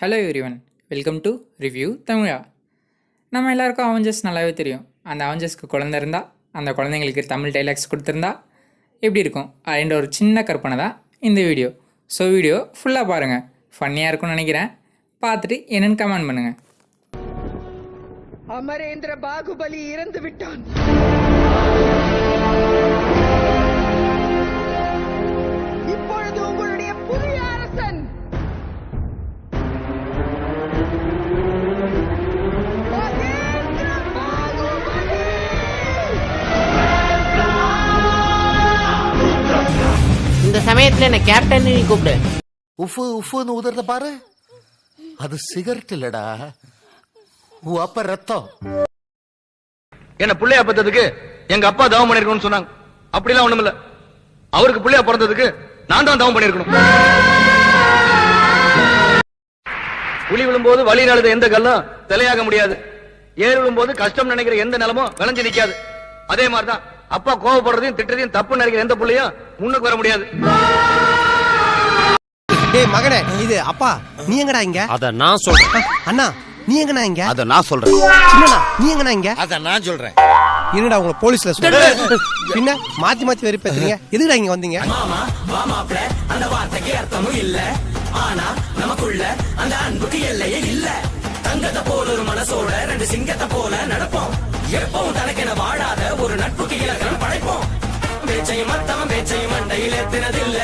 Hello everyone, welcome to review தமிழா. நம்ம எல்லாருக்கும் Avengers நல்லாவே தெரியும். அந்த அவெஞ்சர்ஸ்க்கு குழந்தை இருந்தால் அந்த குழந்தைங்களுக்கு தமிழ் டைலாக்ஸ் கொடுத்துருந்தா எப்படி இருக்கும் அப்படின்ற ஒரு சின்ன கற்பனை தான் இந்த வீடியோ. ஸோ வீடியோ ஃபுல்லாக பாருங்கள், ஃபன்னியாக இருக்கும்னு நினைக்கிறேன். பார்த்துட்டு என்னென்னு கமெண்ட் பண்ணுங்கள். அமரேந்திர பாகுபலி இறந்து விட்டான். இப்பொழுது உங்களுடைய புதிய அரசன் மகேந்திர பாகுபலி. இந்த சமயத்துல என்ன கேப்டன் நீ கூப்பிடு. உஃபு உஃபுன்னு உதறத பாரு, அது சிகரெட் இல்லடா, அப்ப ரத்தம். என்ன பிள்ளையா பத்ததுக்கு எங்க அப்பா தவம் பண்ணிருக்கணும்னு சொன்னாங்க. அப்படிலாம் ஒண்ணும் இல்ல. அவருக்கு பிள்ளையா பிறந்ததுக்கு நான் தான் தவம் பண்ணிருக்கணும். புலி விழும்போது வழி நடந்த எந்த கல்லும் தலையாக முடியாது. ஏர் விழும்போது கஷ்டம் நினைக்கிற எந்த நிலமும் விளைஞ்சு நிக்காது. அதே மாதிரிதான் அப்பா கோவப்படுறதையும் திட்டுறதையும் தப்பு நினைக்கிற எந்த பிள்ளையும் முன்னுக்கு வர முடியாது. டேய் மகனே, இது அப்பா நீ எங்கடா இங்க? அத நான் சொல்றேன். அண்ணா நீ எங்கடா இங்க? அத நான் சொல்றேன். சின்னண்ணா நீ எங்கடா இங்க? அத நான் சொல்றேன். என்னடா உங்களை போலீஸ்ல சொல்ற? பின்ன மாத்தி மாத்தி வெறி பேசுறீங்க. எதுக்குடா இங்க வந்தீங்க? மாமா மாமாப்ள அந்த வார்த்தைக்கு அர்த்தமும் இல்ல. ஆனா நமக்குள்ள அந்த அன்புக்கு எல்லையே இல்ல. தங்கத்தை போல ஒரு மனசோட ரெண்டு சிங்கத்தை போல நடப்போம். எப்பவும் தனக்கென வாழாத ஒரு நட்புக்கு இலக்கணம் படைப்போம். பேச்சையும் மத்தவன் பேச்சையும் மண்டையில் ஏத்தினதில்ல.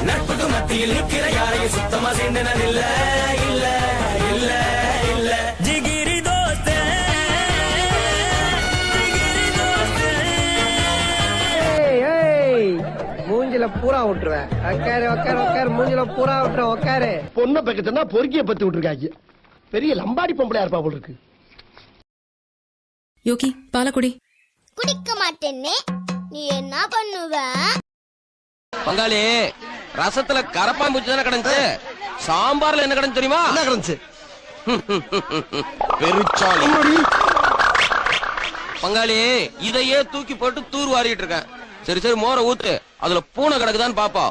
நட்புக்கு மத்தியில் நிற்கிற யாரையும் சுத்தமா சேர்ந்தனதில்ல. இல்ல இல்ல இல்ல ஜிகிரி தோஸ்தே, ஜிகிரி தோஸ்தே. மூஞ்சில பூரா விட்டுருவேன். உக்காரு உக்காரு உக்காரு, மூஞ்சில பூரா விட்டுருவேன். உக்காரு. பொண்ணை பக்கத்துனா பொறுக்கிய பத்து விட்டுருக்காங்க. பெரிய லம்பாடி பொம்பளையா இருப்பா போல இருக்கு. யோகி பாலக்குடி. குடிக்க மாட்டேன்னு நீ என்ன பண்ணுவ? பங்காளி, ரசத்துல கரப்பாம்பூச்சி தானே கிடந்துச்சு. சாம்பார்ல என்ன கிடந்து தெரியுமா? என்ன கிடந்துச்சு? பெருச்சாளி. பங்காளி, இதையே தூக்கி போட்டு தூர் வாரிட்டு இருக்கேன். சரி சரி, மோரை ஊத்து, அதுல பூனை கிடக்குதான்னு பாப்பா.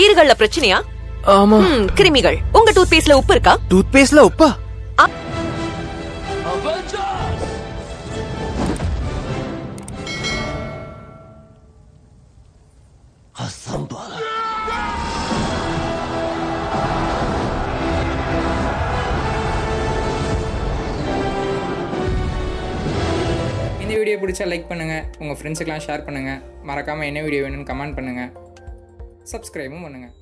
ஈறுகள்ல பிரச்சனையா? ஆமா. கிருமிகள். உங்க டூத் பேஸ்ட்ல உப்பு இருக்கா? டூத் பேஸ்ட்ல உப்பா? இந்த வீடியோ பிடிச்சா லைக் பண்ணுங்கள், உங்கள் ஃப்ரெண்ட்ஸுக்கெலாம் ஷேர் பண்ணுங்கள். மறக்காமல் என்ன வீடியோ வேணும்னு கமெண்ட் பண்ணுங்கள். சப்ஸ்கிரைபும் பண்ணுங்கள்.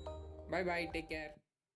Bye bye, take care.